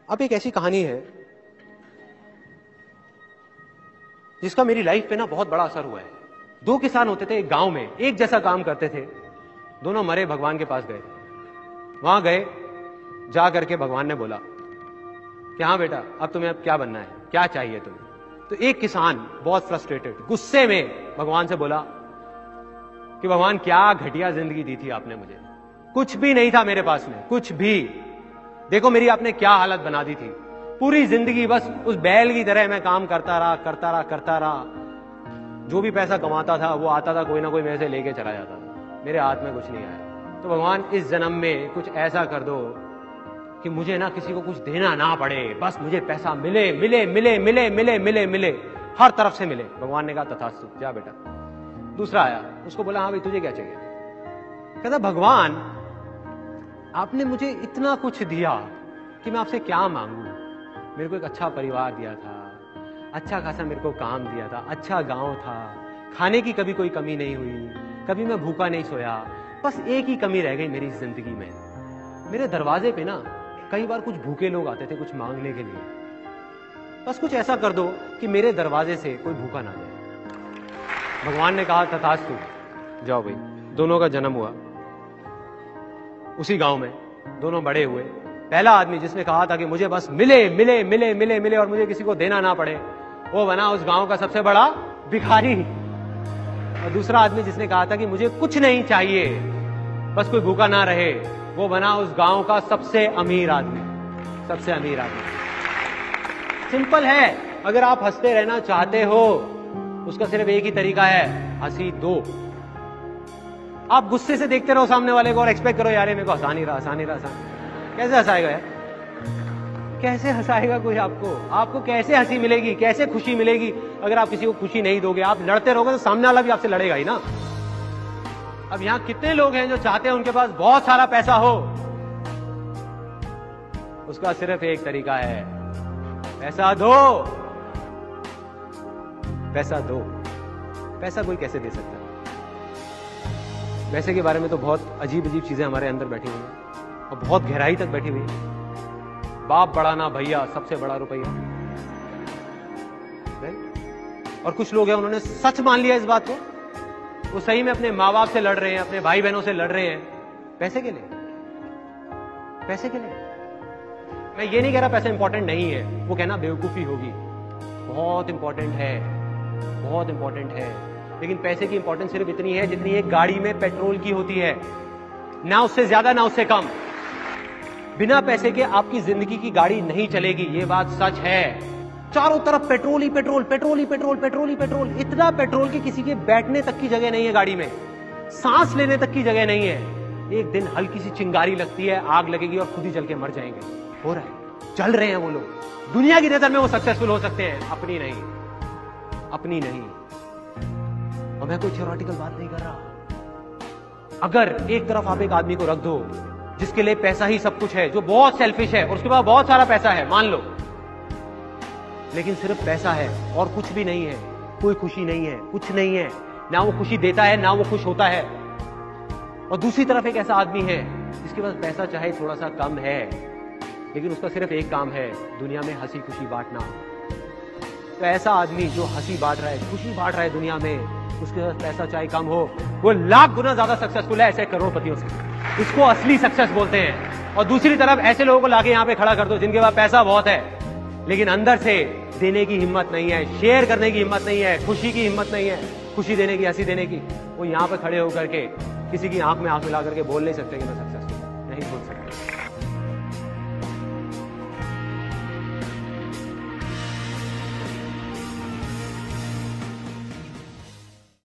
अब एक ऐसी कहानी है जिसका मेरी लाइफ पे ना बहुत बड़ा असर हुआ है। दो किसान होते थे एक गांव में, एक जैसा काम करते थे, दोनों मरे भगवान के पास गए। वहां गए, जा करके भगवान ने बोला कि हाँ बेटा, अब तुम्हें अब क्या बनना है, क्या चाहिए तुम्हें। तो एक किसान बहुत फ्रस्ट्रेटेड, गुस्से में भगवान से बोला कि भगवान क्या घटिया जिंदगी दी थी आपने मुझे, कुछ भी नहीं था मेरे पास में, कुछ भी। देखो मेरी आपने क्या हालत बना दी थी, पूरी जिंदगी बस उस बैल की तरह मैं काम करता रहा। जो भी पैसा कमाता था वो आता था, कोई ना कोई मेरे से लेके चला जाता था, मेरे हाथ में कुछ नहीं आया। तो भगवान इस जन्म में कुछ ऐसा कर दो कि मुझे ना किसी को कुछ देना ना पड़े, बस मुझे पैसा मिले मिले मिले मिले मिले मिले मिले, हर तरफ से मिले। भगवान ने कहा तथास्तु, जा बेटा। दूसरा आया, उसको बोला हाँ भाई तुझे क्या चाहिए। कहता भगवान आपने मुझे इतना कुछ दिया कि मैं आपसे क्या मांगू। मेरे को एक अच्छा परिवार दिया था, अच्छा खासा मेरे को काम दिया था, अच्छा गांव था, खाने की कभी कोई कमी नहीं हुई, कभी मैं भूखा नहीं सोया। बस एक ही कमी रह गई मेरी जिंदगी में, मेरे दरवाजे पे ना कई बार कुछ भूखे लोग आते थे कुछ मांगने के लिए। बस कुछ ऐसा कर दो कि मेरे दरवाजे से कोई भूखा ना जाए। भगवान ने कहा तथास्तु, जाओ भाई। दोनों का जन्म हुआ उसी गांव में, दोनों बड़े हुए। पहला आदमी जिसने कहा था कि मुझे बस मिले मिले मिले मिले मिले और मुझे किसी को देना ना पड़े, वो बना उस गांव का सबसे बड़ा भिखारी। और दूसरा आदमी जिसने कहा था कि मुझे कुछ नहीं चाहिए, बस कोई भूखा ना रहे, वो बना उस गांव का सबसे अमीर आदमी, सबसे अमीर आदमी। सिंपल है, अगर आप हंसते रहना चाहते हो उसका सिर्फ एक ही तरीका है, हंसी दो। आप गुस्से से देखते रहो सामने वाले को और एक्सपेक्ट करो यार मेरे को हंसा नहीं रहा। कैसे हंसाएगा यार, कैसे हंसाएगा कोई आपको? आपको कैसे हंसी मिलेगी, कैसे खुशी मिलेगी अगर आप किसी को खुशी नहीं दोगे? आप लड़ते रहोगे तो सामने वाला भी आपसे लड़ेगा ही ना। अब यहां कितने लोग हैं जो चाहते हैं उनके पास बहुत सारा पैसा हो? उसका सिर्फ एक तरीका है, पैसा दो। पैसा दो। पैसा कोई कैसे दे सकता है? पैसे के बारे में तो बहुत अजीब अजीब चीजें हमारे अंदर बैठी हुई हैं और बहुत गहराई तक बैठी हुई है। बाप बड़ा ना भैया, सबसे बड़ा रुपया। और कुछ लोग हैं उन्होंने सच मान लिया इस बात को, वो सही में अपने माँ बाप से लड़ रहे हैं, अपने भाई बहनों से लड़ रहे हैं, पैसे के लिए। पैसे के लिए। मैं ये नहीं कह रहा पैसा इंपॉर्टेंट नहीं है, वो कहना बेवकूफी होगी। बहुत इंपॉर्टेंट है, बहुत इंपॉर्टेंट है, लेकिन पैसे की इंपॉर्टेंस सिर्फ इतनी है जितनी एक गाड़ी में पेट्रोल की होती है, ना उससे ज्यादा ना उससे कम। बिना पैसे के आपकी जिंदगी की गाड़ी नहीं चलेगी, ये बात सच है। चारों तरफ पेट्रोल ही पेट्रोल, पेट्रोल ही पेट्रोल, पेट्रोल ही पेट्रोल। इतना पेट्रोल कि किसी के बैठने तक की जगह नहीं है गाड़ी में, सांस लेने तक की जगह नहीं है। एक दिन हल्की सी चिंगारी लगती है, आग लगेगी और खुद ही जल के मर जाएंगे। हो रहा है, चल रहे हैं वो लोग। दुनिया की नजर में वो सक्सेसफुल हो सकते हैं, अपनी नहीं, अपनी नहीं। और मैं कोई थ्योरेटिकल बात नहीं कर रहा। अगर एक तरफ आप एक आदमी को रख दो जिसके लिए पैसा ही सब कुछ है, जो बहुत सेल्फिश है और उसके पास बहुत सारा पैसा है, मान लो, लेकिन सिर्फ पैसा है और कुछ भी नहीं है, कोई खुशी नहीं है, कुछ नहीं है, ना वो खुशी देता है ना वो खुश होता है। और दूसरी तरफ एक ऐसा आदमी है जिसके पास पैसा चाहे थोड़ा सा कम है, लेकिन उसका सिर्फ एक काम है, दुनिया में हंसी खुशी बांटना। तो ऐसा आदमी जो हंसी बांट रहा है, खुशी बांट रहा है दुनिया में, उसके पास पैसा चाहे कम हो, वो लाख गुना ज्यादा सक्सेसफुल है ऐसे करोड़पतियों से। इसको असली सक्सेस बोलते हैं। और दूसरी तरफ ऐसे लोगों को लाके यहाँ पे खड़ा कर दो जिनके पास पैसा बहुत है लेकिन अंदर से देने की हिम्मत नहीं है, शेयर करने की हिम्मत नहीं है, खुशी की हिम्मत नहीं है, खुशी देने की, हंसी देने की। वो यहाँ पे खड़े होकर के किसी की आंख में आंख मिला करके बोल नहीं सकते कि मैं सक्सेसफुल, नहीं बोल सकते।